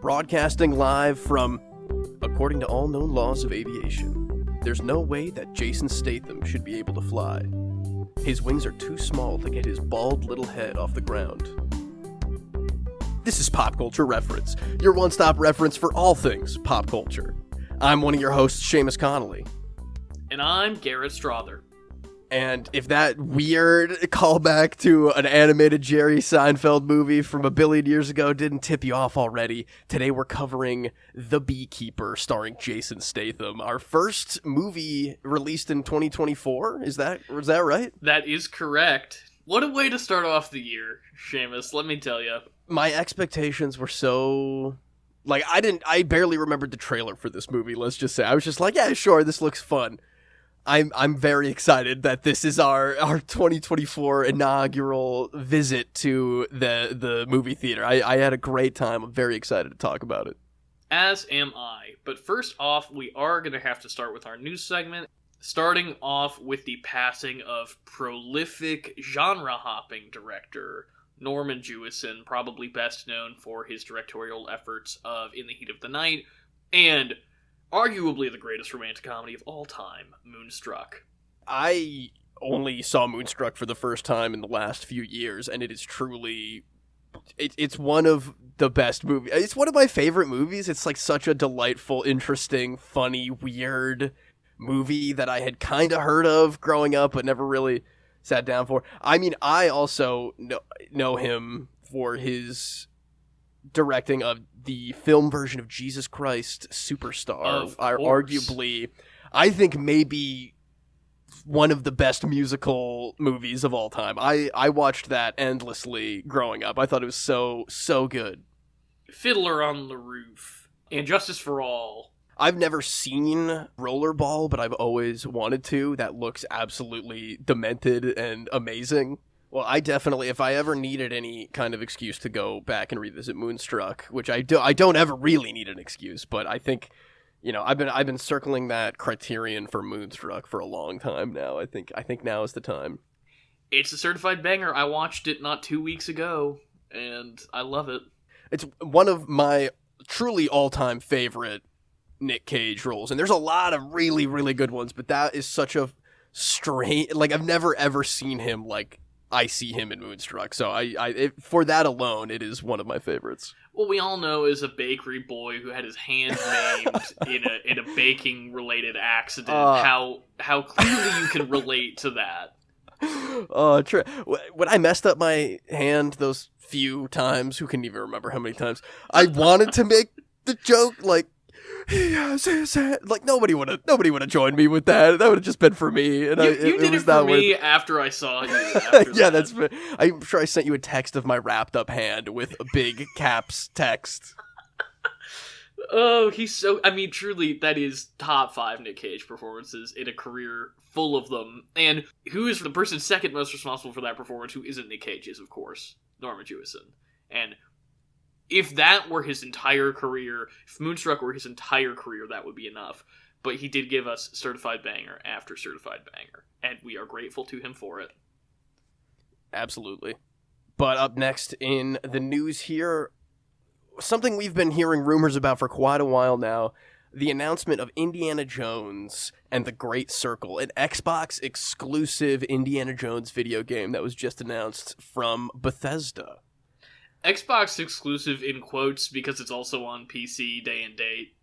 Broadcasting live from, according to all known laws of aviation, there's no way that Jason Statham should be able to fly. His wings are too small to get his bald little head off the ground. This is Pop Culture Reference, your one-stop reference for all things pop culture. I'm one of your hosts, Seamus Connolly. And I'm Garrett Strother. And if that weird callback to an animated Jerry Seinfeld movie from a billion years ago didn't tip you off already, today we're covering The Beekeeper, starring Jason Statham. Our first movie released in 2024? Is that right? That is correct. What a way to start off the year, Seamus, let me tell you. My expectations were so... I barely remembered the trailer for this movie, let's just say. I was just like, yeah, sure, this looks fun. I'm very excited that this is our 2024 inaugural visit to the movie theater. I had a great time. I'm very excited to talk about it. As am I. But first off, we are going to have to start with our news segment, starting off with the passing of prolific genre-hopping director Norman Jewison, probably best known for his directorial efforts of In the Heat of the Night, and arguably the greatest romantic comedy of all time, Moonstruck. I only saw Moonstruck for the first time in the last few years, and it is truly... It's one of the best movies. It's one of my favorite movies. It's like such a delightful, interesting, funny, weird movie that I had kind of heard of growing up, but never really sat down for. I mean, I also know him for his directing of the film version of Jesus Christ Superstar. Arguably, I think maybe one of the best musical movies of all time. I watched that endlessly growing up. I thought it was so good. Fiddler on the Roof and Justice for All. I've never seen Rollerball, but I've always wanted to. That looks absolutely demented and amazing. Well, I definitely, if I ever needed any kind of excuse to go back and revisit Moonstruck, which I don't ever really need an excuse, but I think, I've been circling that criterion for Moonstruck for a long time now. I think now is the time. It's a certified banger. I watched it not 2 weeks ago, and I love it. It's one of my truly all-time favorite Nick Cage roles, and there's a lot of really, really good ones, but that is such a strange, I've never ever seen him I see him in Moonstruck, so for that alone, it is one of my favorites. Well, we all know as a bakery boy who had his hand maimed in a baking-related accident, how clearly you can relate to that. Oh, true. When I messed up my hand those few times, who can even remember how many times, I wanted to make the joke, nobody would have joined me with that. That would have just been for me. And you did it for me after I saw you. Yeah, that's. I'm sure I sent you a text of my wrapped up hand with a big caps text. Oh, he's so. I mean, truly, that is top 5 Nick Cage performances in a career full of them. And who is the person second most responsible for that performance? Who isn't Nick Cage? Is of course Norman Jewison. And if that were his entire career, if Moonstruck were his entire career, that would be enough. But he did give us certified banger after certified banger, and we are grateful to him for it. Absolutely. But up next in the news here, something we've been hearing rumors about for quite a while now, the announcement of Indiana Jones and the Great Circle, an Xbox exclusive Indiana Jones video game that was just announced from Bethesda. Xbox exclusive in quotes because it's also on PC day and date.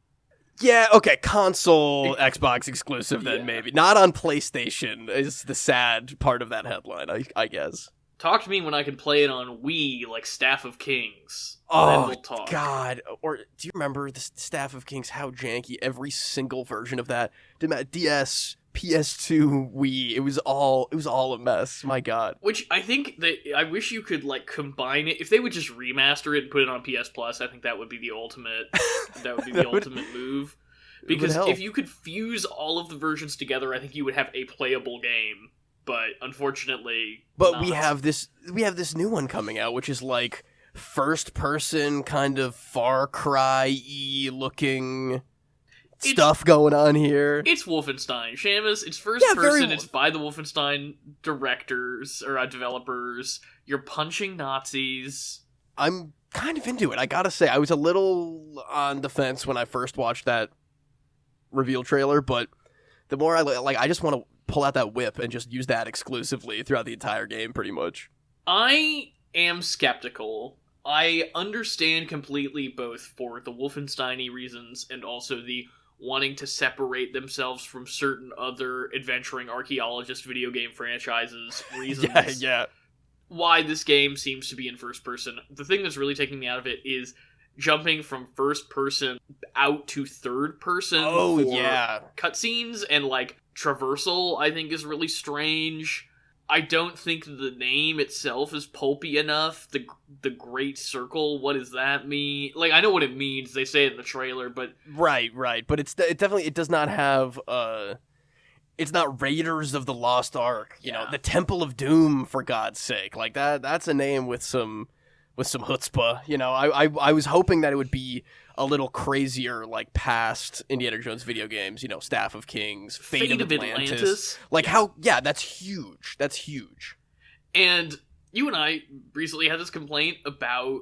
Yeah, okay, console Xbox exclusive then maybe. Not on PlayStation is the sad part of that headline, I guess. Talk to me when I can play it on Wii like Staff of Kings. Oh, then we'll talk. God. Or do you remember the Staff of Kings, how janky every single version of that? DS, PS2, Wii, it was all a mess. My God. Which I think that I wish you could combine it. If they would just remaster it and put it on PS Plus, I think that would be the ultimate. That would be the ultimate move. Because if you could fuse all of the versions together, I think you would have a playable game. But unfortunately, not. we have this new one coming out, which is first person kind of Far Cry-y looking stuff going on here. It's Wolfenstein, Seamus. It's first person. It's by the Wolfenstein directors or developers. You're punching Nazis. I'm kind of into it. I gotta say, I was a little on the fence when I first watched that reveal trailer, but the more I just want to pull out that whip and just use that exclusively throughout the entire game, pretty much. I am skeptical. I understand completely, both for the Wolfenstein-y reasons and also the wanting to separate themselves from certain other adventuring archaeologist video game franchises reasons. Yeah. Why this game seems to be in first person. The thing that's really taking me out of it is jumping from first person out to third person for cutscenes and like traversal, I think is really strange. I don't think the name itself is pulpy enough. The Great Circle, what does that mean? Like, I know what it means. They say it in the trailer, but right. But it definitely does not have it's not Raiders of the Lost Ark, you know, the Temple of Doom, for God's sake. Like that's a name with some chutzpah, you know. I was hoping that it would be a little crazier, like past Indiana Jones video games, you know, Staff of Kings, Fate of Atlantis. Like that's huge. That's huge. And you and I recently had this complaint about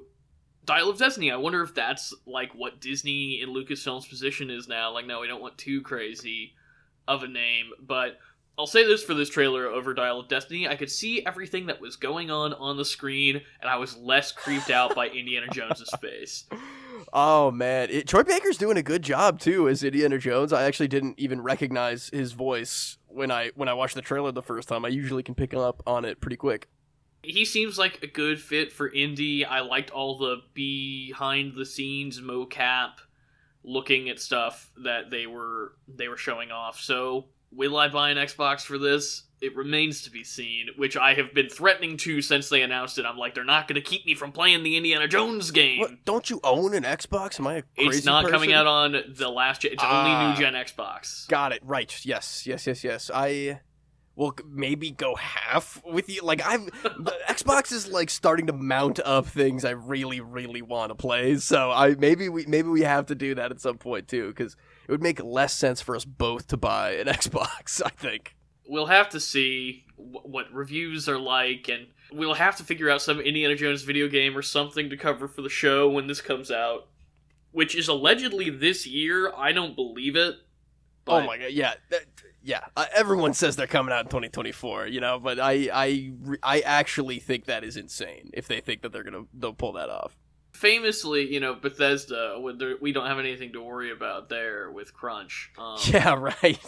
Dial of Destiny. I wonder if that's like what Disney and Lucasfilm's position is now. Like, no, we don't want too crazy of a name, but I'll say this for this trailer over Dial of Destiny. I could see everything that was going on the screen, and I was less creeped out by Indiana Jones's face. Oh, man. Troy Baker's doing a good job, too, as Indiana Jones. I actually didn't even recognize his voice when I watched the trailer the first time. I usually can pick up on it pretty quick. He seems like a good fit for Indy. I liked all the behind-the-scenes mocap looking at stuff that they were showing off. So, will I buy an Xbox for this? It remains to be seen, which I have been threatening to since they announced it. I'm like, they're not going to keep me from playing the Indiana Jones game. What? Don't you own an Xbox? Am I a crazy It's not person? Coming out on the last gen. It's only new-gen Xbox. Got it. Right. Yes. I will maybe go half with you. Like, the Xbox is like starting to mount up things I really, really want to play. So maybe we have to do that at some point too, because it would make less sense for us both to buy an Xbox, I think. We'll have to see what reviews are like, and we'll have to figure out some Indiana Jones video game or something to cover for the show when this comes out, which is allegedly this year. I don't believe it. But... Oh my god, yeah. Everyone says they're coming out in 2024, you know, but I actually think that is insane if they think that they'll pull that off. Famously, you know, Bethesda, we don't have anything to worry about there with crunch. Yeah, right.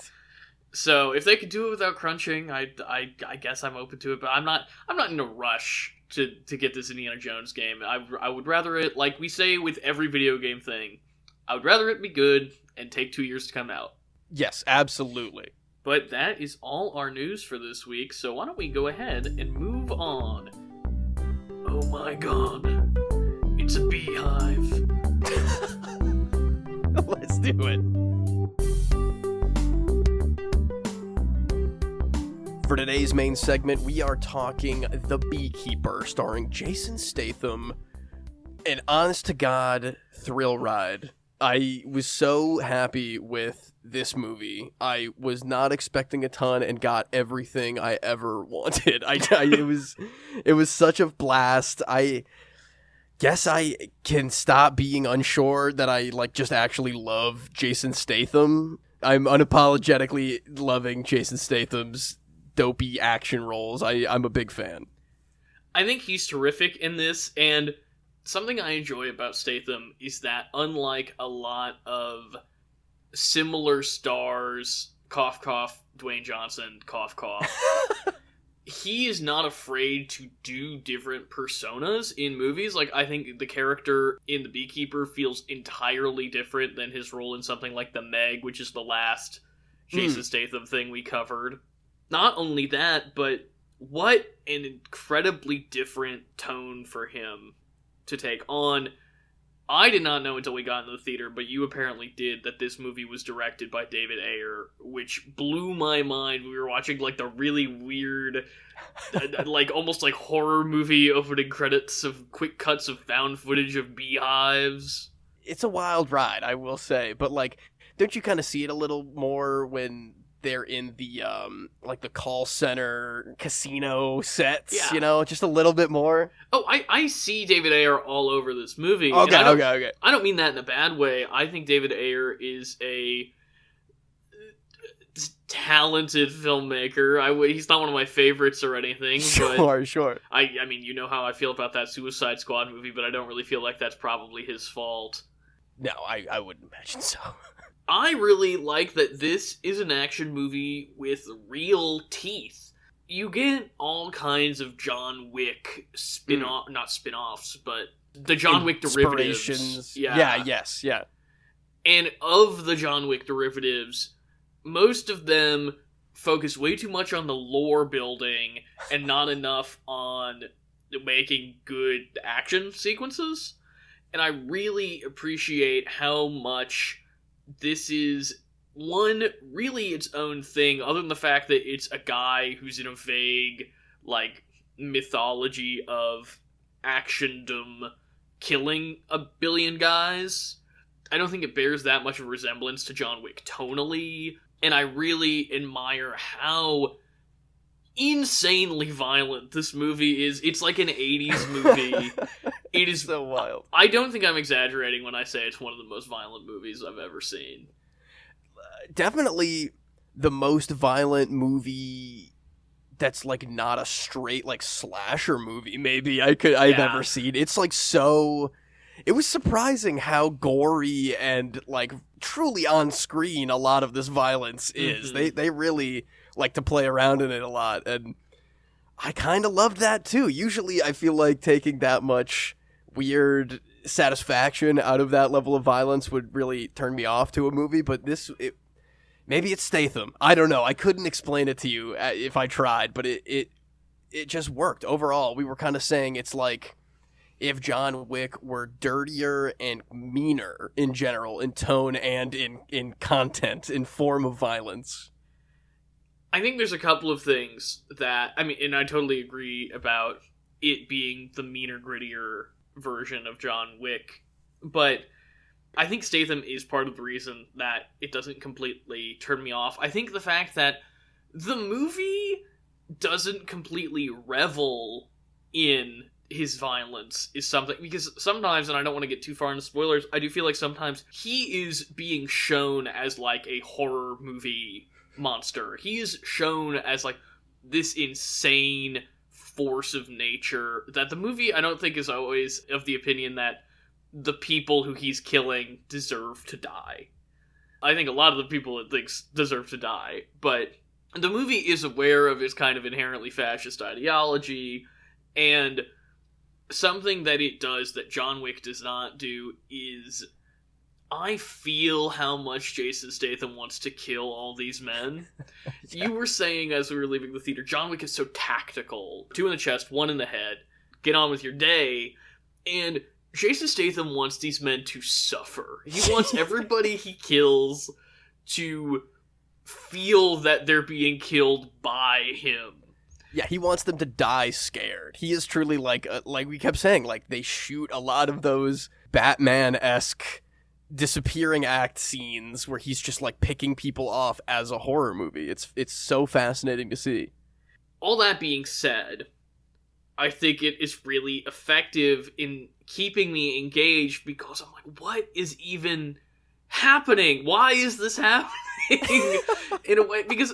So if they could do it without crunching, I guess I'm open to it. But I'm not in a rush to get this Indiana Jones game. I would rather it, like we say with every video game thing, I would rather it be good and take 2 years to come out. Yes, absolutely. But that is all our news for this week. So why don't we go ahead and move on? Oh my god, it's a beehive. Let's do it. For today's main segment, we are talking The Beekeeper, starring Jason Statham. An honest-to-God thrill ride. I was so happy with this movie. I was not expecting a ton and got everything I ever wanted. It was such a blast. I guess I can stop being unsure that I just actually love Jason Statham. I'm unapologetically loving Jason Statham's dopey action roles. I'm a big fan. I think he's terrific in this, and something I enjoy about Statham is that unlike a lot of similar stars, cough cough, Dwayne Johnson, cough cough, he is not afraid to do different personas in movies. Like, I think the character in The Beekeeper feels entirely different than his role in something like The Meg, which is the last Jason Statham thing we covered. Not only that, but what an incredibly different tone for him to take on. I did not know until we got into the theater, but you apparently did, that this movie was directed by David Ayer, which blew my mind. We were watching the really weird, almost like horror movie opening credits of quick cuts of found footage of beehives. It's a wild ride, I will say, but don't you kind of see it a little more when they're in the like the call center casino sets, Yeah. you know, just a little bit more. Oh, I see David Ayer all over this movie. Okay, and okay. I don't mean that in a bad way. I think David Ayer is a talented filmmaker. He's not one of my favorites or anything. But Sure. I mean, you know how I feel about that Suicide Squad movie, but I don't really feel like that's probably his fault. No, I wouldn't imagine so. I really like that this is an action movie with real teeth. You get all kinds of John Wick not spin-offs, but the John Wick derivatives. Yeah. And of the John Wick derivatives, most of them focus way too much on the lore building and not enough on making good action sequences. And I really appreciate how much this is, one, really its own thing, other than the fact that it's a guy who's in a vague, like, mythology of actiondom killing a billion guys. I don't think it bears that much of a resemblance to John Wick tonally, and I really admire how insanely violent this movie is. It's like an 80s movie. It is so wild. I don't think I'm exaggerating when I say it's one of the most violent movies I've ever seen. Definitely the most violent movie that's like not a straight like slasher movie maybe I've ever seen. It's like so... It was surprising how gory and like truly on screen a lot of this violence is. Mm-hmm. They really like to play around in it a lot, and I kind of loved that too. Usually I feel like taking that much weird satisfaction out of that level of violence would really turn me off to a movie, but maybe it's Statham. I don't know. I couldn't explain it to you if I tried, but it just worked overall. We were kind of saying it's like if John Wick were dirtier and meaner in general, in tone and in content, in form of violence. I think there's a couple of things that, I mean, and I totally agree about it being the meaner, grittier version of John Wick, but I think Statham is part of the reason that it doesn't completely turn me off. I think the fact that the movie doesn't completely revel in his violence is something, because sometimes, and I don't want to get too far into spoilers, I do feel like sometimes he is being shown as like a horror movie monster. He is shown as like this insane force of nature that the movie, I don't think, is always of the opinion that the people who he's killing deserve to die. I think a lot of the people it thinks deserve to die, but the movie is aware of its kind of inherently fascist ideology, and something that it does that John Wick does not do is, I feel how much Jason Statham wants to kill all these men. Yeah. You were saying as we were leaving the theater, John Wick is so tactical. 2 in the chest, 1 in the head. Get on with your day. And Jason Statham wants these men to suffer. He wants everybody he kills to feel that they're being killed by him. Yeah, he wants them to die scared. He is truly like we kept saying, like they shoot a lot of those Batman-esque disappearing act scenes where he's just like picking people off as a horror movie. It's so fascinating to see. All that being said, I think it is really effective in keeping me engaged because I'm like, what is even happening? Why is this happening? In a way, because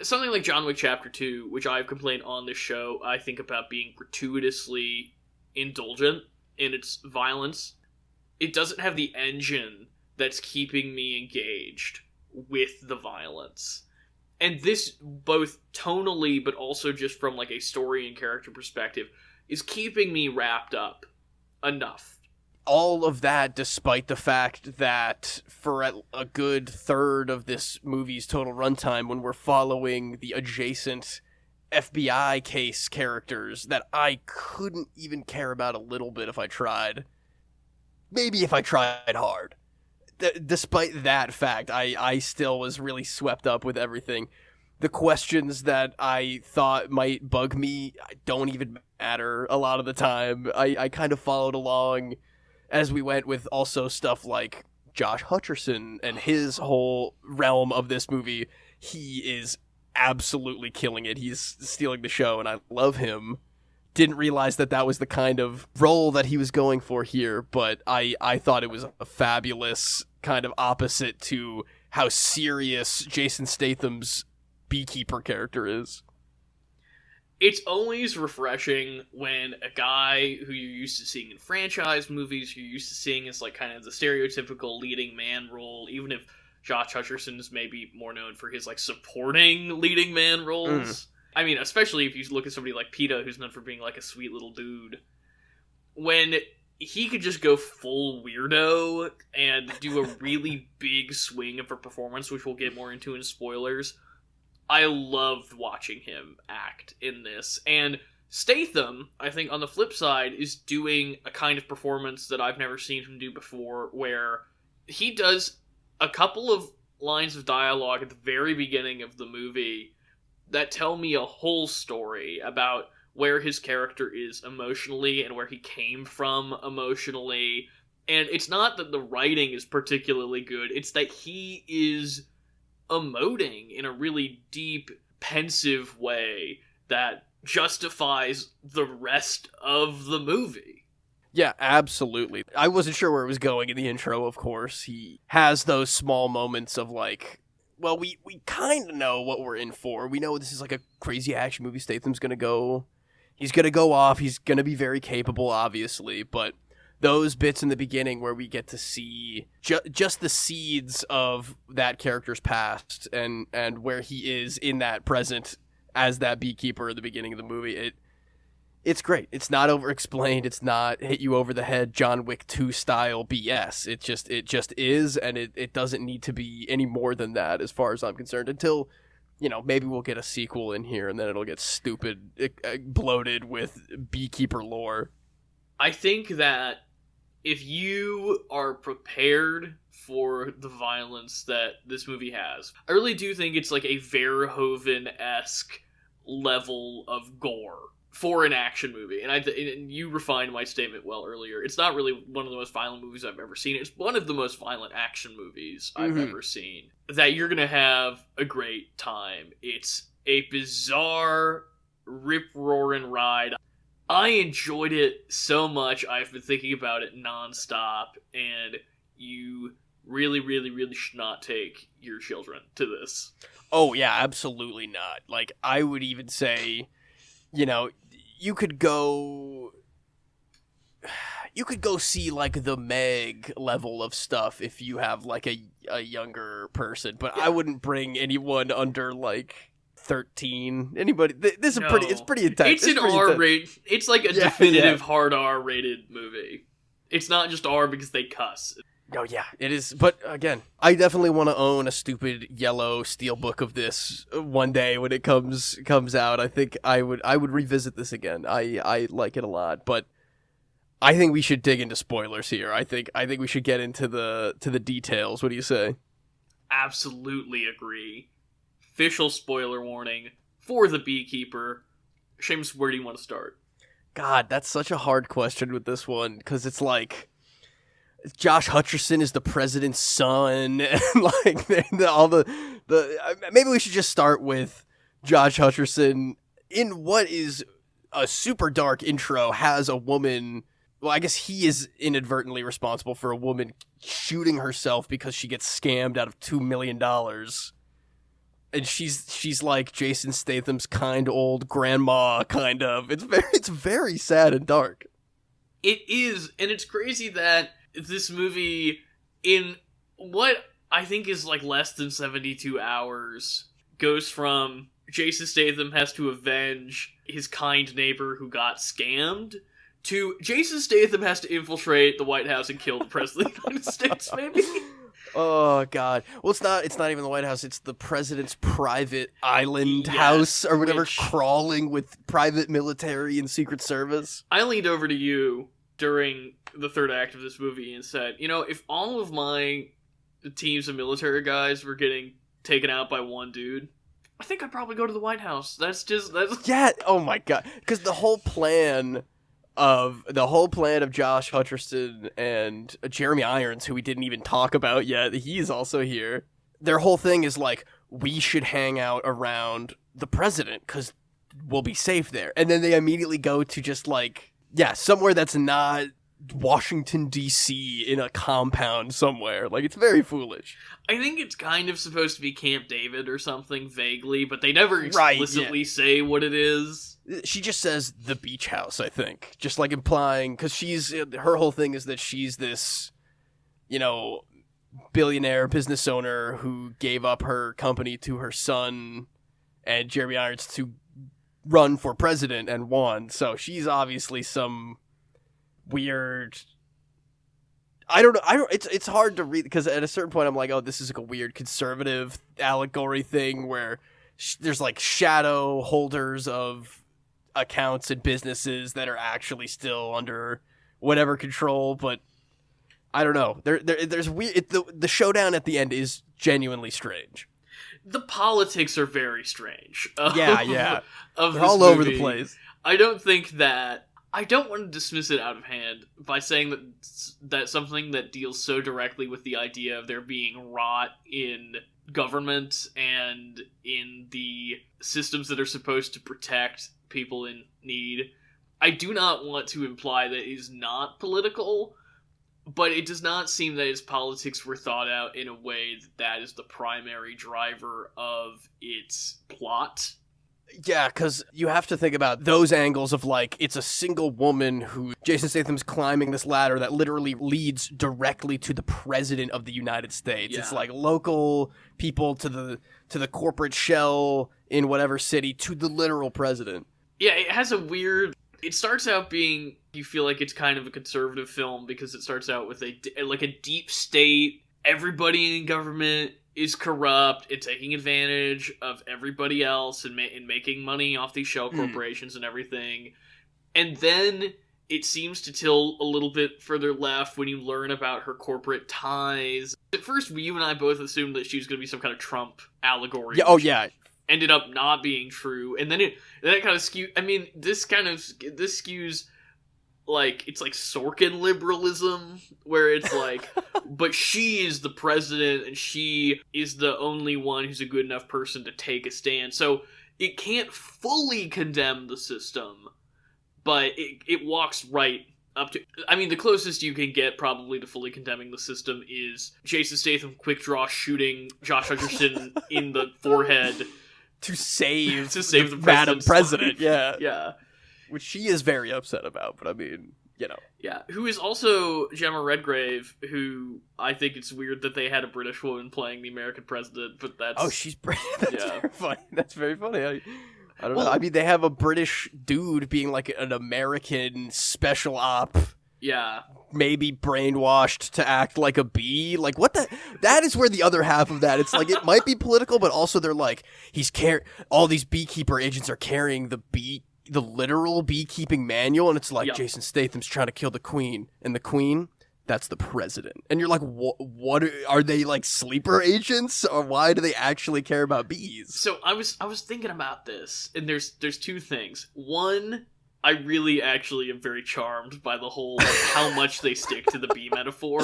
something like John Wick Chapter 2, which I've complained on this show, I think about being gratuitously indulgent in its violence. It doesn't have the engine that's keeping me engaged with the violence. And this, both tonally, but also just from like a story and character perspective, is keeping me wrapped up enough. All of that despite the fact that for a good third of this movie's total runtime, when we're following the adjacent FBI case characters that I couldn't even care about a little bit if I tried. Maybe if I tried hard. Despite that fact, I still was really swept up with everything. The questions that I thought might bug me don't even matter a lot of the time. I kind of followed along as we went with also stuff like Josh Hutcherson and his whole realm of this movie. he is absolutely killing it. He's stealing the show, and I love him. Didn't realize that was the kind of role that he was going for here, but I thought it was a fabulous kind of opposite to how serious Jason Statham's Beekeeper character is. It's always refreshing when a guy who you're used to seeing in franchise movies, you're used to seeing as like kind of the stereotypical leading man role, even if Josh Hutcherson is maybe more known for his like supporting leading man roles. I mean, especially if you look at somebody like PETA, who's known for being like a sweet little dude. When he could just go full weirdo and do a really big swing of a performance, which we'll get more into in spoilers, I loved watching him act in this. And Statham, I think, on the flip side, is doing a kind of performance that I've never seen him do before, where he does a couple of lines of dialogue at the very beginning of the movie that tell me a whole story about where his character is emotionally and where he came from emotionally. And it's not that the writing is particularly good, it's that he is emoting in a really deep, pensive way that justifies the rest of the movie. Yeah, absolutely. I wasn't sure where it was going in the intro, of course. He has those small moments of like, well, we kind of know what we're in for. We know this is like a crazy action movie. Statham's going to go... He's going to go off. He's going to be very capable, obviously. But those bits in the beginning where we get to see just the seeds of that character's past and where he is in that present as that beekeeper at the beginning of the movie, it's great. It's not over-explained. It's not hit you over the head John Wick 2 style BS. It just is, and it doesn't need to be any more than that as far as I'm concerned until, you know, maybe we'll get a sequel in here and then it'll get stupid, bloated with beekeeper lore. I think that if you are prepared for the violence that this movie has, I really do think it's like a Verhoeven-esque level of gore for an action movie. And you refined my statement well earlier. It's not really one of the most violent movies I've ever seen. It's one of the most violent action movies I've ever seen. That you're going to have a great time. It's a bizarre, rip-roaring ride. I enjoyed it so much, I've been thinking about it nonstop, and you really, really, really should not take your children to this. Oh, yeah, absolutely not. Like, I would even say, you know, you could go see, like, the Meg level of stuff if you have, like, a younger person, but yeah. I wouldn't bring anyone under, like, 13. Anybody? This is it's pretty intense. It's an R-rated. It's like a definitive hard R-rated movie. It's not just R because they cuss. Oh yeah, it is. But again, I definitely want to own a stupid yellow steelbook of this one day when it comes out. I think I would revisit this again. I like it a lot, but I think we should dig into spoilers here. I think we should get into the details. What do you say? Absolutely agree. Official spoiler warning for The Beekeeper. Seamus, where do you want to start? God, that's such a hard question with this one, because it's like Josh Hutcherson is the president's son, and like maybe we should just start with Josh Hutcherson in what is a super dark intro has a woman. Well, I guess he is inadvertently responsible for a woman shooting herself because she gets scammed out of $2 million. And she's like Jason Statham's kind old grandma, kind of. It's very sad and dark. It is, and it's crazy that this movie, in what I think is like less than 72 hours, goes from Jason Statham has to avenge his kind neighbor who got scammed to Jason Statham has to infiltrate the White House and kill the President of the United States, maybe? Oh God! Well, it's not even the White House. It's the president's private island house or whatever, crawling with private military and Secret Service. I leaned over to you during the third act of this movie and said, you know, if all of my teams of military guys were getting taken out by one dude, I think I'd probably go to the White House. That's yeah. Oh my God! Because the whole plan of Josh Hutcherson and Jeremy Irons, who we didn't even talk about yet, he's also here. Their whole thing is like, we should hang out around the president because we'll be safe there. And then they immediately go to just like, yeah, somewhere that's not Washington, D.C. in a compound somewhere. Like, it's very foolish. I think it's kind of supposed to be Camp David or something vaguely, but they never explicitly say what it is. She just says the beach house, I think. Just like implying, because her whole thing is that she's this, you know, billionaire business owner who gave up her company to her son and Jeremy Irons to run for president and won. So she's obviously some weird, I don't know, it's hard to read because at a certain point I'm like, oh, this is like a weird conservative allegory thing where there's like shadow holders of accounts and businesses that are actually still under whatever control, but I don't know. There's weird. The showdown at the end is genuinely strange. The politics are very strange. Yeah. Of They're all movie. over the place. I don't want to dismiss it out of hand by saying that something that deals so directly with the idea of there being rot in government and in the systems that are supposed to protect people in need. I do not want to imply that it is not political, but it does not seem that its politics were thought out in a way that is the primary driver of its plot. Yeah, because you have to think about those angles of, like, it's a single woman who Jason Statham's climbing this ladder that literally leads directly to the president of the United States. Yeah. It's like local people to the corporate shell in whatever city to the literal president. Yeah, it has a weird... It starts out being... You feel like it's kind of a conservative film because it starts out with a deep state. Everybody in government is corrupt and taking advantage of everybody else and making money off these shell corporations and everything. And then it seems to tilt a little bit further left when you learn about her corporate ties. At first, you and I both assumed that she was going to be some kind of Trump allegory. Yeah, oh, yeah. Ended up not being true. And then it kind of skews... I mean, this skews... Like, it's like Sorkin liberalism, where it's like, but she is the president, and she is the only one who's a good enough person to take a stand. So, it can't fully condemn the system, but it walks right up to... I mean, the closest you can get, probably, to fully condemning the system is Jason Statham quick draw shooting Josh Hutcherson in the forehead. To save the Madam President, yeah. Yeah. Which she is very upset about, but I mean, you know. Yeah, who is also Gemma Redgrave, who I think it's weird that they had a British woman playing the American president, but that's... Oh, she's British? Very funny. That's very funny. I don't know. I mean, they have a British dude being like an American special op. Yeah. Maybe brainwashed to act like a bee. Like, what the... That is where the other half of that... It's like, it might be political, but also they're like, all these beekeeper agents are carrying the literal beekeeping manual, and it's like, yep. Jason Statham's trying to kill the queen, and the queen, that's the president. And you're like, what are they, like, sleeper agents, or why do they actually care about bees? So I was thinking about this, and there's two things. One, I really actually am very charmed by the whole, like, how much they stick to the bee metaphor,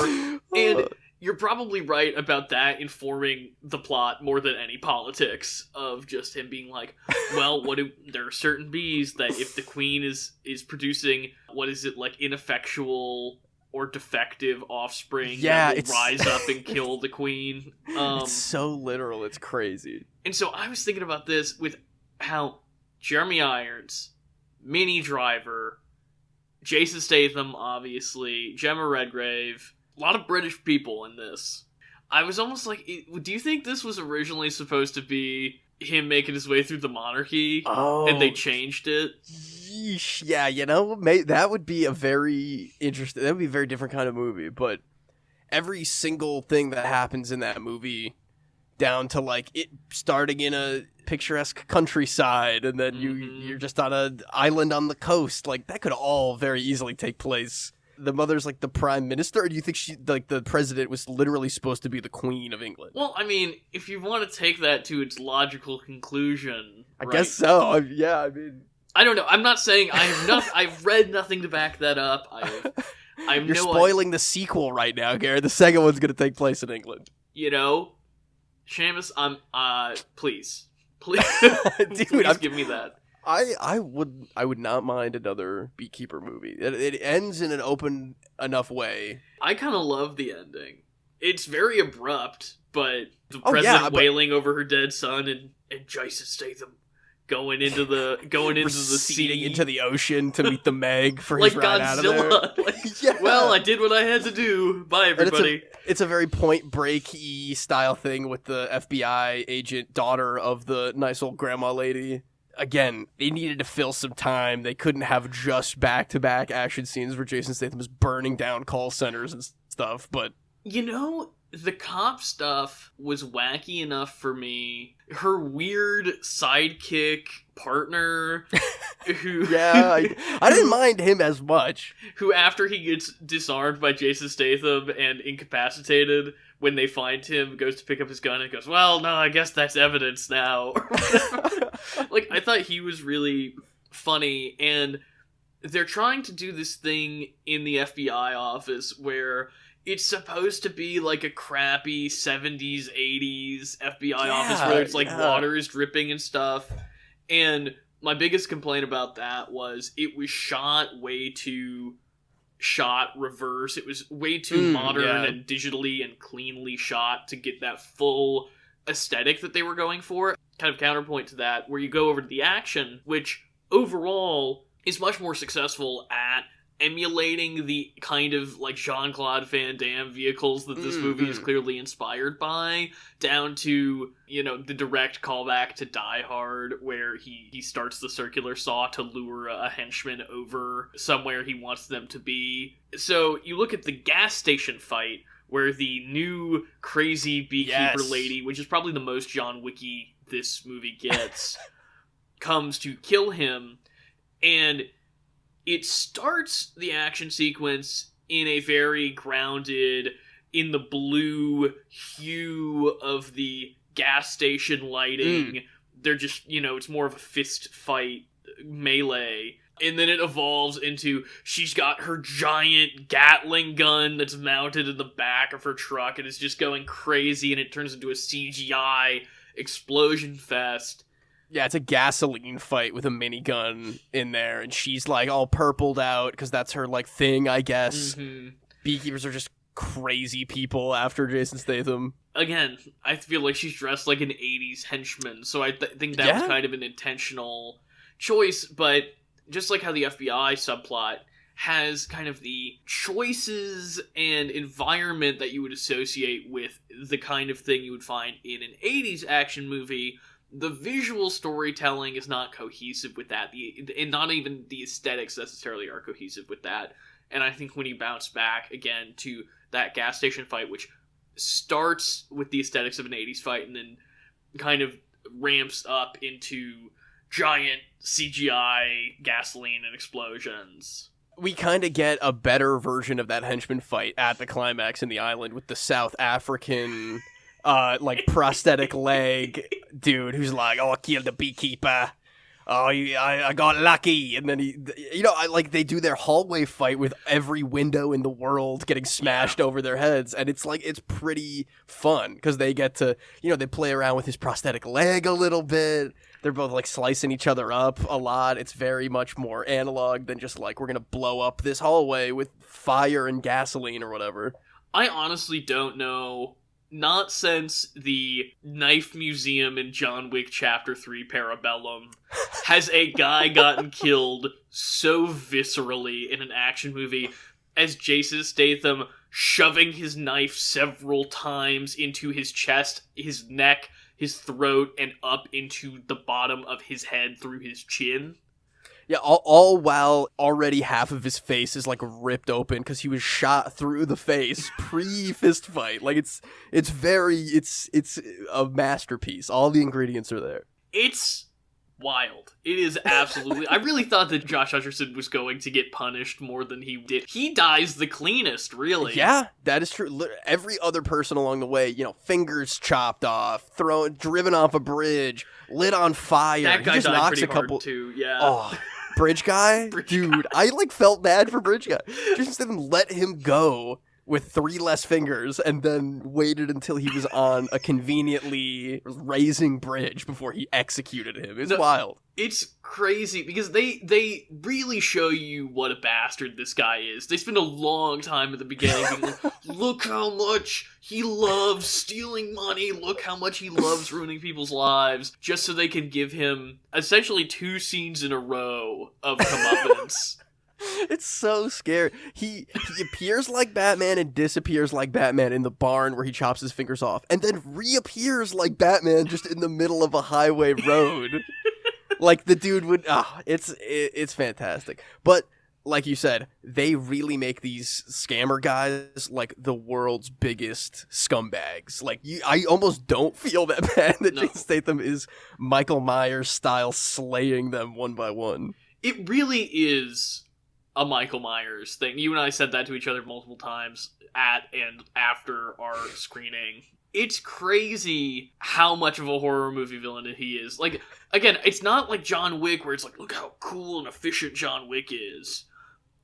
and you're probably right about that informing the plot more than any politics of just him being like, well, there are certain bees that if the queen is producing, like ineffectual or defective offspring that will rise up and kill the queen. It's so literal, it's crazy. And so I was thinking about this with how Jeremy Irons, Minnie Driver, Jason Statham, obviously, Gemma Redgrave... A lot of British people in this. I was almost like, do you think this was originally supposed to be him making his way through the monarchy? Oh. And they changed it? Yeesh. Yeah, you know, that would be a very interesting, that would be a very different kind of movie, but every single thing that happens in that movie, down to like it starting in a picturesque countryside, and then you're just on an island on the coast, like that could all very easily take place. The mother's like the prime minister, or do you think she, like, the president was literally supposed to be the Queen of England? Well, I mean, if you want to take that to its logical conclusion, I guess so. Yeah, I mean, I don't know. I'm not saying I've read nothing to back that up. You're spoiling the sequel right now, Garrett. The second one's going to take place in England. You know, Seamus, please, Dude, please give me that. I would not mind another Beekeeper movie. It ends in an open enough way. I kind of love the ending. It's very abrupt, but the president wailing over her dead son and Jason Statham going into the sea, into the ocean to meet the Meg for like his ride Godzilla. out of there. Like, well, I did what I had to do. Bye, everybody. It's a very Point Break-y style thing with the FBI agent daughter of the nice old grandma lady. Again, they needed to fill some time. They couldn't have just back-to-back action scenes where Jason Statham is burning down call centers and stuff, but... You know, the cop stuff was wacky enough for me. Her weird sidekick partner, who... Yeah, I didn't mind him as much. Who, after he gets disarmed by Jason Statham and incapacitated, when they find him, goes to pick up his gun and goes, well, no, I guess that's evidence now. Like, I thought he was really funny, and they're trying to do this thing in the FBI office where... It's supposed to be like a crappy 70s, 80s FBI office where it's like water is dripping and stuff. And my biggest complaint about that was it was shot reverse. It was way too modern and digitally and cleanly shot to get that full aesthetic that they were going for. Kind of counterpoint to that, where you go over to the action, which overall is much more successful at emulating the kind of like Jean-Claude Van Damme vehicles that this movie is clearly inspired by, down to, you know, the direct callback to Die Hard, where he starts the circular saw to lure a henchman over somewhere he wants them to be. So you look at the gas station fight, where the new crazy beekeeper lady, which is probably the most John Wicky this movie gets, comes to kill him, and it starts the action sequence in a very grounded, in the blue hue of the gas station lighting. They're just, you know, it's more of a fist fight melee. And then it evolves into, she's got her giant Gatling gun that's mounted in the back of her truck and is just going crazy, and it turns into a CGI explosion fest. Yeah, it's a gasoline fight with a minigun in there, and she's, like, all purpled out, because that's her, like, thing, I guess. Beekeepers are just crazy people after Jason Statham. Again, I feel like she's dressed like an 80s henchman, so I think that was kind of an intentional choice, but just like how the FBI subplot has kind of the choices and environment that you would associate with the kind of thing you would find in an 80s action movie, the visual storytelling is not cohesive with that, and not even the aesthetics necessarily are cohesive with that. And I think when you bounce back again to that gas station fight, which starts with the aesthetics of an 80s fight and then kind of ramps up into giant CGI gasoline and explosions. We kind of get a better version of that henchman fight at the climax in the island with the South African... like prosthetic leg dude who's like, oh, I killed the beekeeper. Oh, I got lucky. And then they do their hallway fight with every window in the world getting smashed over their heads. And it's like, it's pretty fun because they get to, they play around with his prosthetic leg a little bit. They're both like slicing each other up a lot. It's very much more analog than just like, we're going to blow up this hallway with fire and gasoline or whatever. I honestly don't know. Not since the knife museum in John Wick Chapter 3 Parabellum has a guy gotten killed so viscerally in an action movie as Jason Statham shoving his knife several times into his chest, his neck, his throat, and up into the bottom of his head through his chin. Yeah, all while already half of his face is like ripped open because he was shot through the face pre-fist fight. Like it's a masterpiece. All the ingredients are there. It's wild. It is absolutely. I really thought that Josh Hutcherson was going to get punished more than he did. He dies the cleanest, really. Yeah, that is true. Every other person along the way, fingers chopped off, driven off a bridge, lit on fire. That guy he just died knocks pretty a couple. Hard too. Yeah. Oh. Bridge guy? Dude, I felt bad for Bridge guy. Jason Statham let him go with 3 less fingers and then waited until he was on a conveniently raising bridge before he executed him. It's wild. It's crazy because they really show you what a bastard this guy is. They spend a long time at the beginning being like, look how much he loves stealing money, look how much he loves ruining people's lives, just so they can give him essentially 2 scenes in a row of comeuppance. It's so scary. He appears like Batman and disappears like Batman in the barn where he chops his fingers off, and then reappears like Batman just in the middle of a highway road. Like the dude would. It's fantastic. But like you said, they really make these scammer guys like the world's biggest scumbags. Like I almost don't feel that bad that Jason Statham is Michael Myers style slaying them one by one. It really is a Michael Myers thing. You and I said that to each other multiple times at and after our screening. It's crazy how much of a horror movie villain he is. Like, again, it's not like John Wick where it's like, look how cool and efficient John Wick is.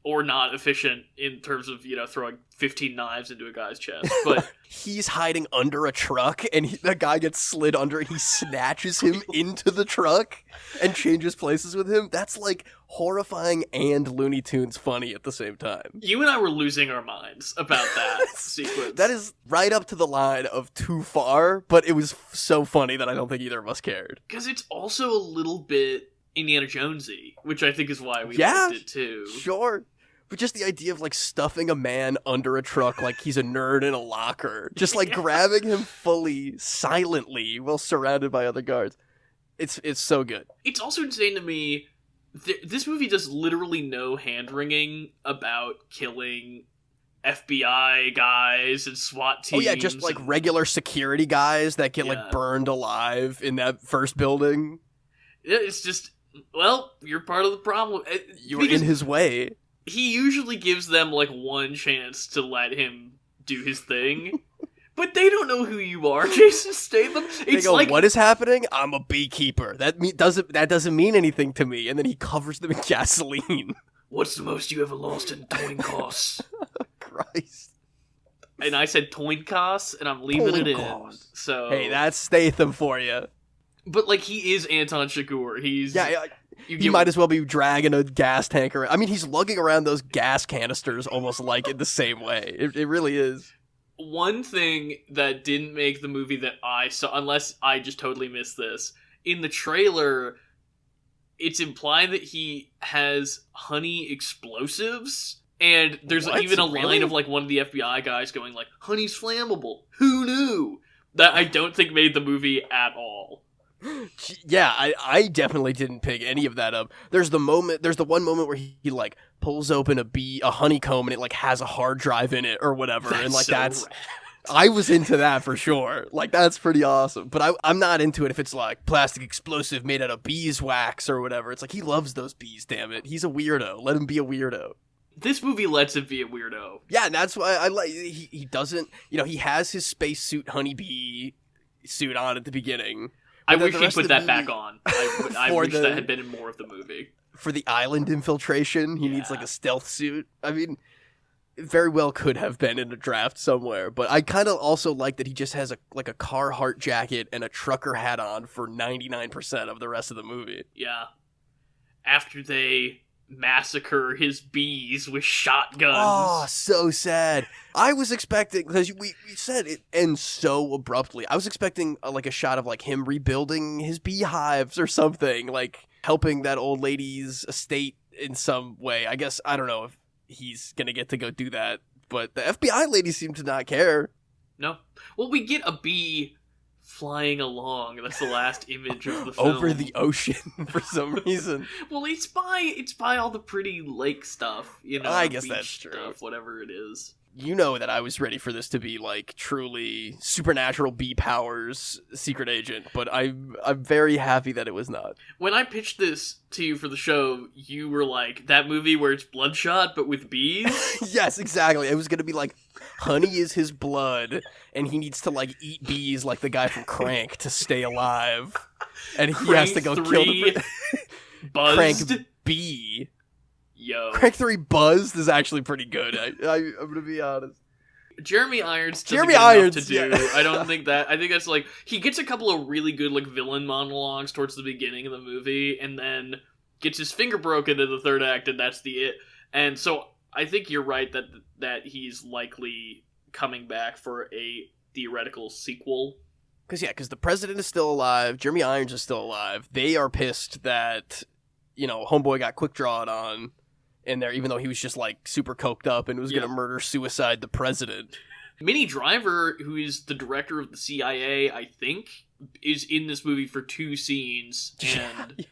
Or not efficient in terms of, throwing 15 knives into a guy's chest. But he's hiding under a truck, and the guy gets slid under, and he snatches him into the truck and changes places with him. That's, like, horrifying and Looney Tunes funny at the same time. You and I were losing our minds about that sequence. That is right up to the line of too far, but it was so funny that I don't think either of us cared. Because it's also a little bit Indiana Jonesy, which I think is why we liked it, too. Sure. But just the idea of, like, stuffing a man under a truck like he's a nerd in a locker. Just, like, grabbing him fully, silently, while surrounded by other guards. It's so good. It's also insane to me, this movie does literally no hand-wringing about killing FBI guys and SWAT teams. Oh, yeah, just, like, regular security guys that get, like, burned alive in that first building. It's just, well, you're part of the problem. You were in his way. He usually gives them, like, one chance to let him do his thing. But they don't know who you are, Jason Statham. They go, like, what is happening? I'm a beekeeper. That doesn't mean anything to me. And then he covers them in gasoline. What's the most you ever lost in towing costs? Christ. And I said towing costs, and I'm leaving it in. So hey, that's Statham for you. But, like, he is Anton Chigurh. He's... Yeah, he might as well be dragging a gas tanker. I mean, he's lugging around those gas canisters almost like in the same way. It really is. One thing that didn't make the movie that I saw, unless I just totally missed this, in the trailer, it's implied that he has honey explosives, and there's even a line of, like, one of the FBI guys going, like, honey's flammable. Who knew? That I don't think made the movie at all. Yeah, I definitely didn't pick any of that up. There's the one moment where he like pulls open a honeycomb and it like has a hard drive in it or whatever, and like that's I was into that for sure. Like that's pretty awesome. But I'm not into it if it's like plastic explosive made out of beeswax or whatever. It's like he loves those bees, damn it. He's a weirdo. Let him be a weirdo. This movie lets him be a weirdo. Yeah, and that's why I like he doesn't, he has his spacesuit honeybee suit on at the beginning. I wish he put that back on. I wish that had been in more of the movie. For the island infiltration, he needs like a stealth suit. I mean, it very well could have been in a draft somewhere, but I kind of also like that he just has a Carhartt jacket and a trucker hat on for 99% of the rest of the movie. Yeah. After they massacre his bees with shotguns. Oh, so sad. I was expecting, because we said it ends so abruptly, I was expecting a shot of like him rebuilding his beehives or something, like helping that old lady's estate in some way. I guess, I don't know if he's gonna get to go do that, but the FBI lady seemed to not care. No. Well, we get a bee flying along. That's the last image of the film. Over the ocean for some reason. Well, it's by all the pretty lake stuff, I guess that's true. Stuff, whatever it is. You know that I was ready for this to be like truly supernatural bee powers Secret Agent, but I'm very happy that it was not. When I pitched this to you for the show, you were like, that movie where it's Bloodshot but with bees? Yes, exactly. It was going to be like, honey is his blood, and he needs to like eat bees like the guy from Crank to stay alive. And he has to go kill the Buzzed? Crank bee. Yo. Crank 3 Buzzed is actually pretty good. I'm going to be honest. Jeremy Irons doesn't Jeremy get Irons, enough to do. yeah. I don't think that. I think that's like he gets a couple of really good like villain monologues towards the beginning of the movie, and then gets his finger broken in the third act, and that's the it. And so I think you're right that he's likely coming back for a theoretical sequel. Because the president is still alive. Jeremy Irons is still alive. They are pissed that, Homeboy got quick drawed on in there, even though he was just, like, super coked up and was going to murder, suicide the president. Minnie Driver, who is the director of the CIA, I think, is in this movie for 2 scenes, and Yeah.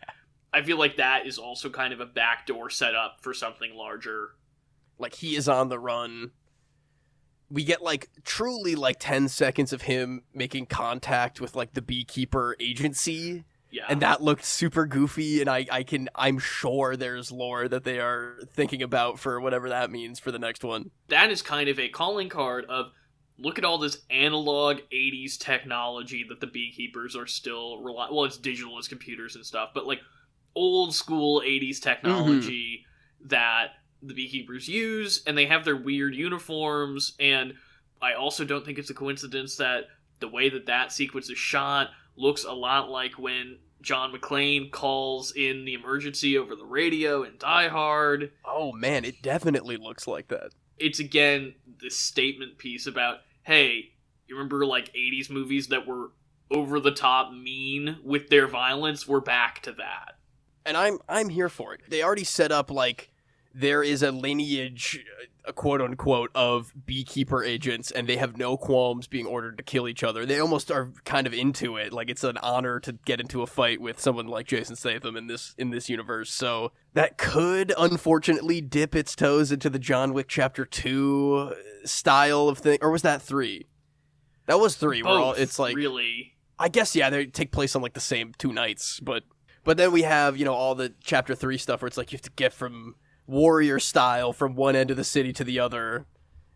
I feel like that is also kind of a backdoor setup for something larger. Like, he is on the run. We get, like, truly, like, 10 seconds of him making contact with, like, the Beekeeper agency. Yeah. And that looked super goofy, and I'm sure there's lore that they are thinking about for whatever that means for the next one. That is kind of a calling card of, look at all this analog 80s technology that the Beekeepers are still well, it's digital, it's computers and stuff, but, like, old school 80s technology that the Beekeepers use, and they have their weird uniforms, and I also don't think it's a coincidence that the way that sequence is shot looks a lot like when John McClane calls in the emergency over the radio in Die Hard. Oh man, it definitely looks like that. It's again this statement piece about, hey, you remember like 80s movies that were over the top mean with their violence? We're back to that. And I'm here for it. They already set up, like, there is a lineage, quote unquote, of Beekeeper agents, and they have no qualms being ordered to kill each other. They almost are kind of into it. Like, it's an honor to get into a fight with someone like Jason Statham in this universe. So that could, unfortunately, dip its toes into the John Wick Chapter 2 style of thing. Or was that 3? That was 3. Both, it's like, really. I guess, yeah, they take place on, like, the same 2 nights. But then we have, all the Chapter 3 stuff where it's like you have to get from warrior style from one end of the city to the other,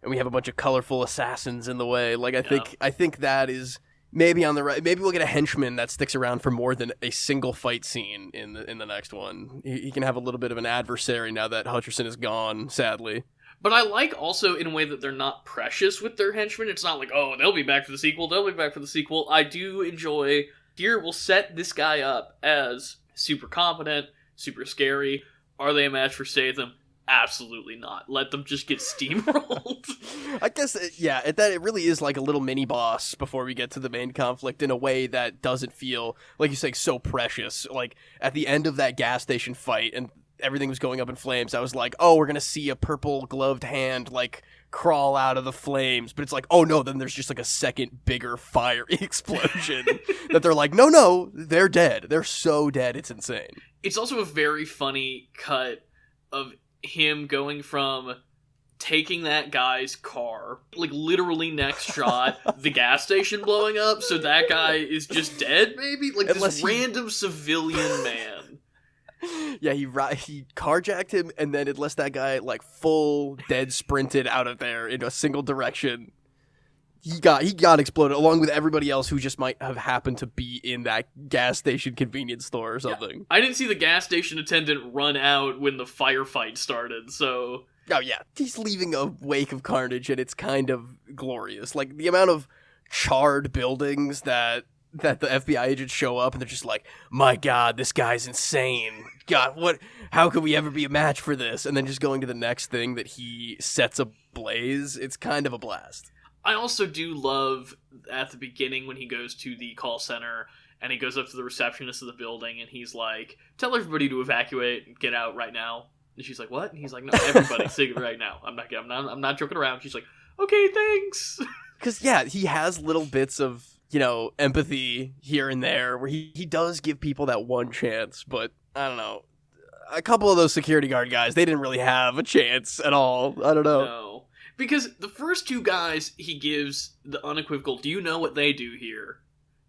and we have a bunch of colorful assassins in the way. Like, I think that is maybe on the right. Maybe we'll get a henchman that sticks around for more than a single fight scene in the next one. He can have a little bit of an adversary now that Hutcherson is gone, sadly. But I like also in a way that they're not precious with their henchmen. It's not like, oh, they'll be back for the sequel. I do enjoy, here we'll set this guy up as super competent, super scary. Are they a match for Statham? Absolutely not. Let them just get steamrolled. I guess, yeah, it really is like a little mini-boss before we get to the main conflict in a way that doesn't feel, like you say, so precious. Like, at the end of that gas station fight, and everything was going up in flames, I was like, oh, we're gonna see a purple-gloved hand, like, crawl out of the flames. But it's like, oh no, then there's just like a second bigger fire explosion that they're like, no, they're dead. They're so dead, it's insane. It's also a very funny cut of him going from taking that guy's car, like literally next shot, the gas station blowing up, so that guy is just dead, maybe? Like this random civilian man. Yeah, he carjacked him, and then unless that guy, like, full dead sprinted out of there in a single direction, he got exploded, along with everybody else who just might have happened to be in that gas station convenience store or something. Yeah. I didn't see the gas station attendant run out when the firefight started, so... Oh, yeah. He's leaving a wake of carnage, and it's kind of glorious. Like, the amount of charred buildings that the FBI agents show up, and they're just like, my God, this guy's insane. God, how could we ever be a match for this? And then just going to the next thing that he sets ablaze, it's kind of a blast. I also do love at the beginning when he goes to the call center and he goes up to the receptionist of the building and he's like, tell everybody to evacuate and get out right now. And she's like, what? And he's like, no, everybody, say it right now. I'm not joking around. She's like, okay, thanks. Because, yeah, he has little bits of, empathy here and there where he does give people that one chance, but I don't know. A couple of those security guard guys, they didn't really have a chance at all. I don't know. No. Because the first 2 guys, he gives the unequivocal, do you know what they do here?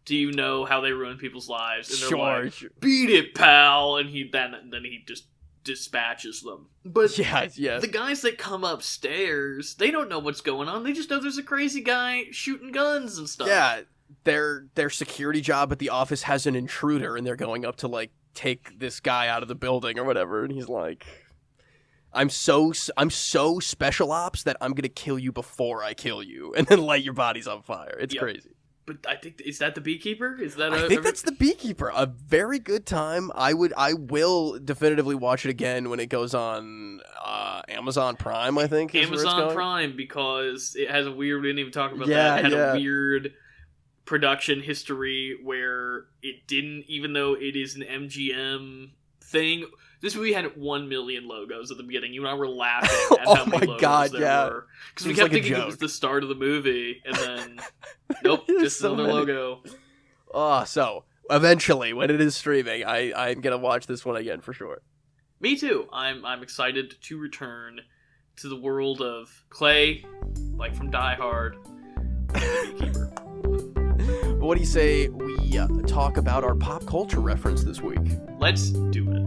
Do you know how they ruin people's lives? And they're like, beat it, pal! And then he just dispatches them. But yeah. The guys that come upstairs, they don't know what's going on. They just know there's a crazy guy shooting guns and stuff. Yeah, their security job at the office has an intruder, and they're going up to, like, take this guy out of the building or whatever. And he's like... I'm so special ops that I'm gonna kill you before I kill you, and then light your bodies on fire. It's crazy. But I think, is that the Beekeeper? I think that's the Beekeeper. A very good time. I will definitively watch it again when it goes on Amazon Prime, I think. Amazon Prime, because it has a weird, we didn't even talk about that. It had a weird production history where it didn't, even though it is an MGM thing. This movie had 1 million logos at the beginning. You and I were laughing at how many logos there were. Because we kept thinking it was the start of the movie, and then, nope, just so another logo. Oh, so, eventually, when it is streaming, I'm going to watch this one again for sure. Me too. I'm excited to return to the world of Clay, like from Die Hard, and the Beekeeper. But what do you say we talk about our pop culture reference this week? Let's do it.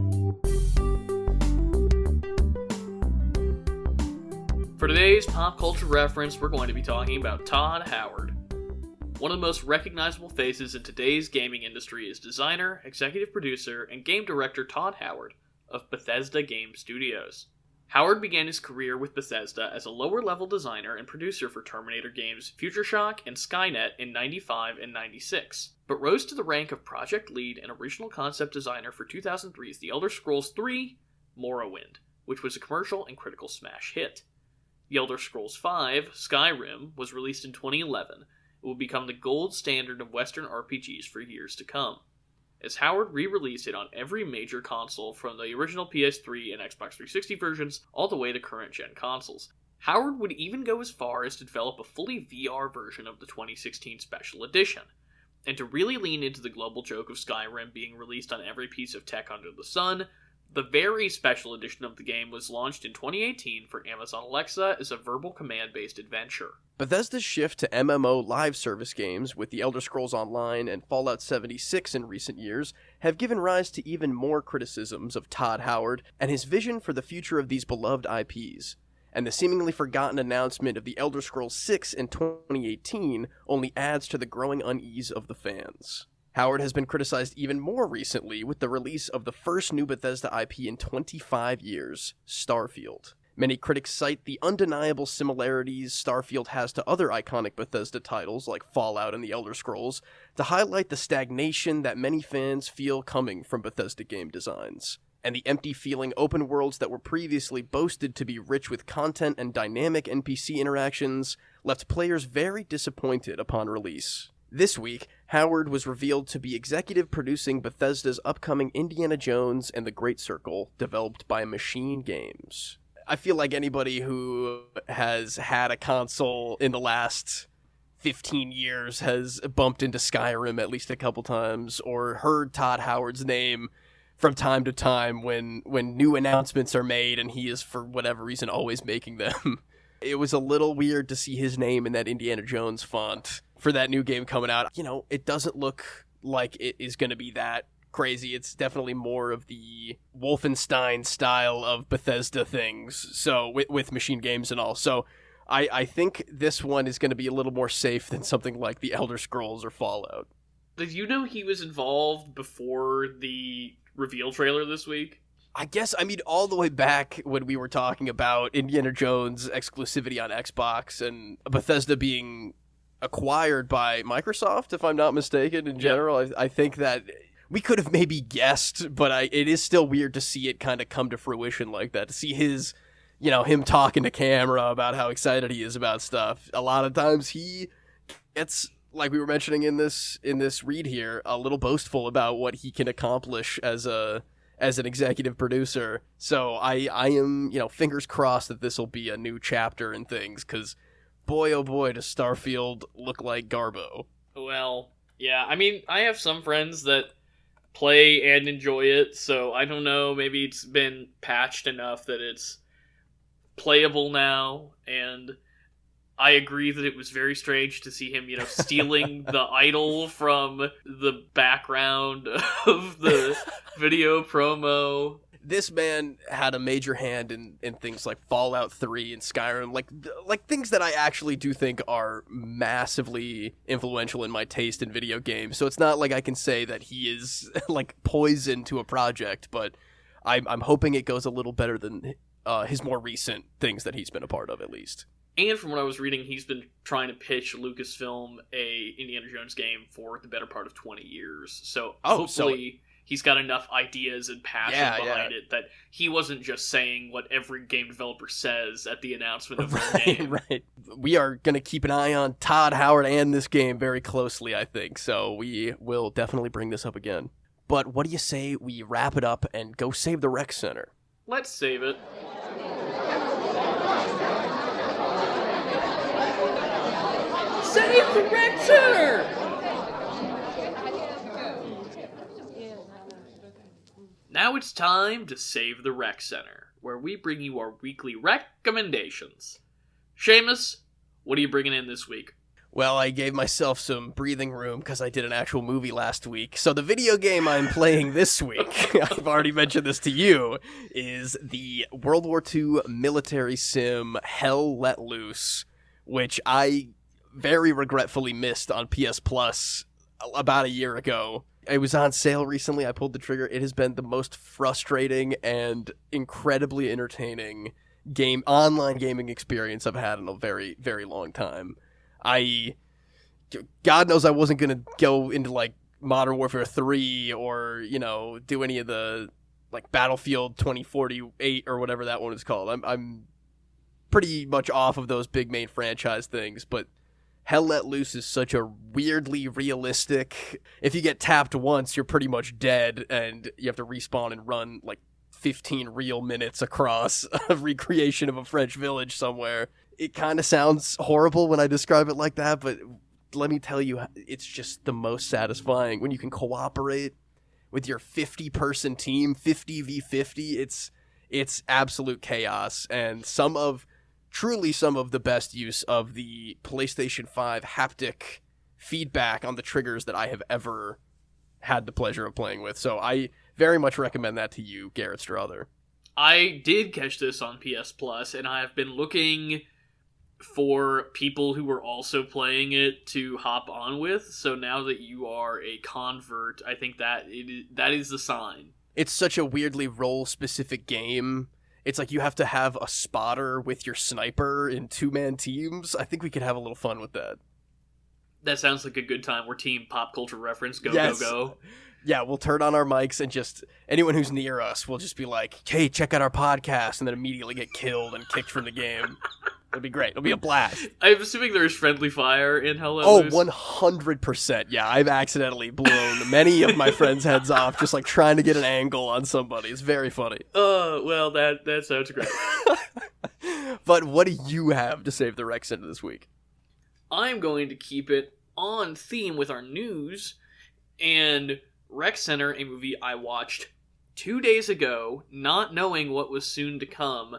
For today's pop culture reference, we're going to be talking about Todd Howard. One of the most recognizable faces in today's gaming industry is designer, executive producer, and game director Todd Howard of Bethesda Game Studios. Howard began his career with Bethesda as a lower-level designer and producer for Terminator games Future Shock and Skynet in '95 and '96, but rose to the rank of project lead and original concept designer for 2003's The Elder Scrolls III: Morrowind, which was a commercial and critical smash hit. The Elder Scrolls V: Skyrim was released in 2011. It would become the gold standard of Western RPGs for years to come, as Howard re-released it on every major console from the original PS3 and Xbox 360 versions all the way to current-gen consoles. Howard would even go as far as to develop a fully VR version of the 2016 Special Edition, and to really lean into the global joke of Skyrim being released on every piece of tech under the sun. The very special edition of the game was launched in 2018 for Amazon Alexa as a verbal command-based adventure. Bethesda's shift to MMO live service games with The Elder Scrolls Online and Fallout 76 in recent years have given rise to even more criticisms of Todd Howard and his vision for the future of these beloved IPs. And the seemingly forgotten announcement of The Elder Scrolls 6 in 2018 only adds to the growing unease of the fans. Howard has been criticized even more recently with the release of the first new Bethesda IP in 25 years, Starfield. Many critics cite the undeniable similarities Starfield has to other iconic Bethesda titles like Fallout and The Elder Scrolls to highlight the stagnation that many fans feel coming from Bethesda game designs, and the empty-feeling open worlds that were previously boasted to be rich with content and dynamic NPC interactions left players very disappointed upon release. This week, Howard was revealed to be executive producing Bethesda's upcoming Indiana Jones and the Great Circle, developed by Machine Games. I feel like anybody who has had a console in the last 15 years has bumped into Skyrim at least a couple times, or heard Todd Howard's name from time to time when new announcements are made and he is, for whatever reason, always making them. It was a little weird to see his name in that Indiana Jones font for that new game coming out. You know, it doesn't look like it is going to be that crazy. It's definitely more of the Wolfenstein style of Bethesda things, so with Machine Games and all. So I think this one is going to be a little more safe than something like The Elder Scrolls or Fallout. Did you know he was involved before the reveal trailer this week? I guess, all the way back when we were talking about Indiana Jones exclusivity on Xbox and Bethesda being acquired by Microsoft, if I'm not mistaken, in general. I think that we could have maybe guessed, but it is still weird to see it kind of come to fruition like that, to see his, him talking to camera about how excited he is about stuff. A lot of times he gets, like we were mentioning in this read here, a little boastful about what he can accomplish as an executive producer. So I am, fingers crossed that this will be a new chapter in things, because boy, oh boy, does Starfield look like Garbo. Well, yeah, I have some friends that play and enjoy it, so I don't know, maybe it's been patched enough that it's playable now, and I agree that it was very strange to see him, stealing the idol from the background of the video promo. This man had a major hand in things like Fallout 3 and Skyrim, like things that I actually do think are massively influential in my taste in video games. So it's not like I can say that he is like poison to a project, but I'm hoping it goes a little better than his more recent things that he's been a part of, at least. And from what I was reading, he's been trying to pitch Lucasfilm a Indiana Jones game for the better part of 20 years. So hopefully he's got enough ideas and passion behind it that he wasn't just saying what every game developer says at the announcement of their game. Right. We are going to keep an eye on Todd Howard and this game very closely, I think. So we will definitely bring this up again. But what do you say we wrap it up and go save the rec center? Let's save it. Save the rec center! Now it's time to save the rec center, where we bring you our weekly recommendations. Seamus, what are you bringing in this week? Well, I gave myself some breathing room because I did an actual movie last week. So the video game I'm playing this week, I've already mentioned this to you, is the World War II military sim Hell Let Loose, which I very regretfully missed on PS Plus about a year ago. It was on sale recently. I pulled the trigger. It has been the most frustrating and incredibly entertaining online gaming experience I've had in a very, very long time. God knows I wasn't going to go into like Modern Warfare 3 or, do any of the like Battlefield 2048 or whatever that one is called. I'm pretty much off of those big main franchise things, but Hell Let Loose is such a weirdly realistic, if you get tapped once, you're pretty much dead, and you have to respawn and run like 15 real minutes across a recreation of a French village somewhere. It kind of sounds horrible when I describe it like that, but let me tell you, it's just the most satisfying when you can cooperate with your 50-person team, 50v50. It's absolute chaos, and truly some of the best use of the PlayStation 5 haptic feedback on the triggers that I have ever had the pleasure of playing with. So I very much recommend that to you, Garrett Strother. I did catch this on PS Plus, and I have been looking for people who are also playing it to hop on with. So now that you are a convert, I think that is the sign. It's such a weirdly role-specific game. It's like you have to have a spotter with your sniper in two-man teams. I think we could have a little fun with that. That sounds like a good time. We're team pop culture reference. Go, yes. go. Yeah, we'll turn on our mics and just anyone who's near us will just be like, hey, check out our podcast, and then immediately get killed and kicked from the game. It'll be great. It'll be a blast. I'm assuming there's friendly fire in Hell Let Loose. 100%. Yeah, I've accidentally blown many of my friends' heads off just like trying to get an angle on somebody. It's very funny. Well, that sounds great. But what do you have to save the rec center this week? I'm going to keep it on theme with our news and Rec Center, a movie I watched 2 days ago, not knowing what was soon to come.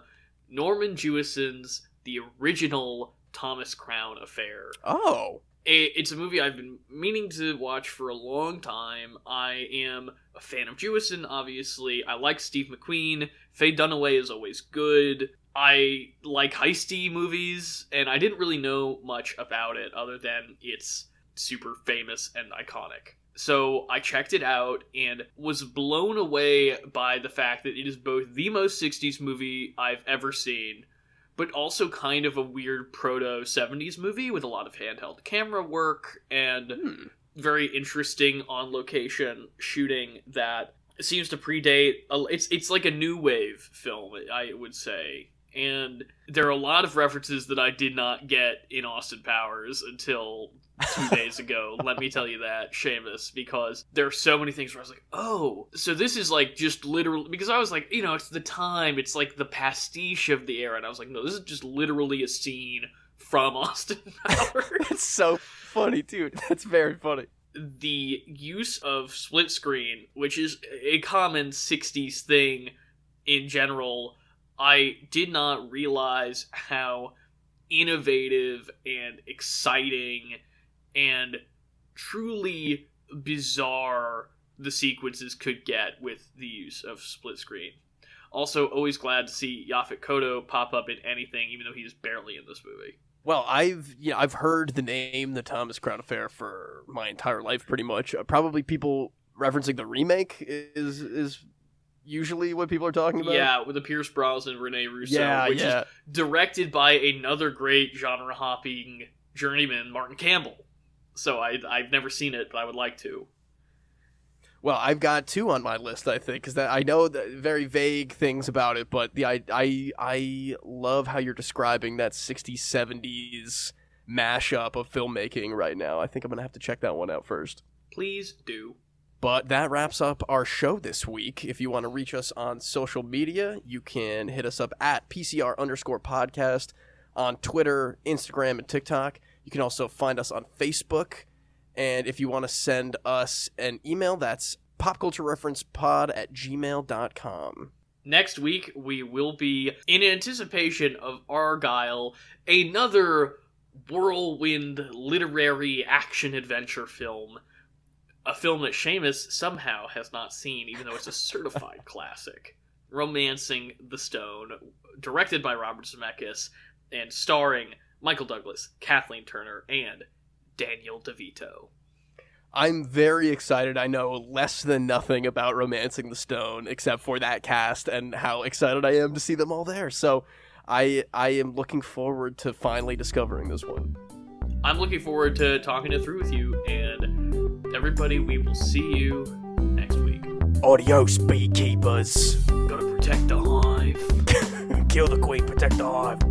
Norman Jewison's The Original Thomas Crown Affair. Oh. It's a movie I've been meaning to watch for a long time. I am a fan of Jewison, obviously. I like Steve McQueen. Faye Dunaway is always good. I like heisty movies, and I didn't really know much about it other than it's super famous and iconic. So I checked it out and was blown away by the fact that it is both the most 60s movie I've ever seen, but also kind of a weird proto-70s movie with a lot of handheld camera work and very interesting on-location shooting that seems to predate... It's like a new wave film, I would say. And there are a lot of references that I did not get in Austin Powers until 2 days ago. Let me tell you that, Seamus, because there are so many things where I was like, oh, so this is like just literally, because I was like, it's the time, it's like the pastiche of the era, and I was like, no, this is just literally a scene from Austin Powers. It's so funny, dude. That's very funny. The use of split screen, which is a common 60s thing in general, I did not realize how innovative and exciting and truly bizarre the sequences could get with the use of split screen. Also, always glad to see Yaphet Kotto pop up in anything, even though he's barely in this movie. Well, I've heard the name The Thomas Crown Affair for my entire life, pretty much. Probably people referencing the remake is usually what people are talking about? Yeah, with the Pierce Brosnan, Rene Russo, which is directed by another great genre-hopping journeyman, Martin Campbell. So I've never seen it, but I would like to. Well, I've got 2 on my list, I think, because I know very vague things about it, but I love how you're describing that 60s, 70s mashup of filmmaking right now. I think I'm going to have to check that one out first. Please do. But that wraps up our show this week. If you want to reach us on social media, you can hit us up at PCR_podcast on Twitter, Instagram, and TikTok. You can also find us on Facebook. And if you want to send us an email, that's popculturereferencepod@gmail.com. Next week, we will be, in anticipation of Argylle, another whirlwind literary action-adventure film. A film that Seamus somehow has not seen, even though it's a certified classic. Romancing the Stone, directed by Robert Zemeckis, and starring Michael Douglas, Kathleen Turner, and Daniel DeVito. I'm very excited. I know less than nothing about Romancing the Stone, except for that cast and how excited I am to see them all there. So I am looking forward to finally discovering this one. I'm looking forward to talking it through with you, and everybody, we will see you next week. Adios, beekeepers. Gotta protect the hive. Kill the queen, protect the hive.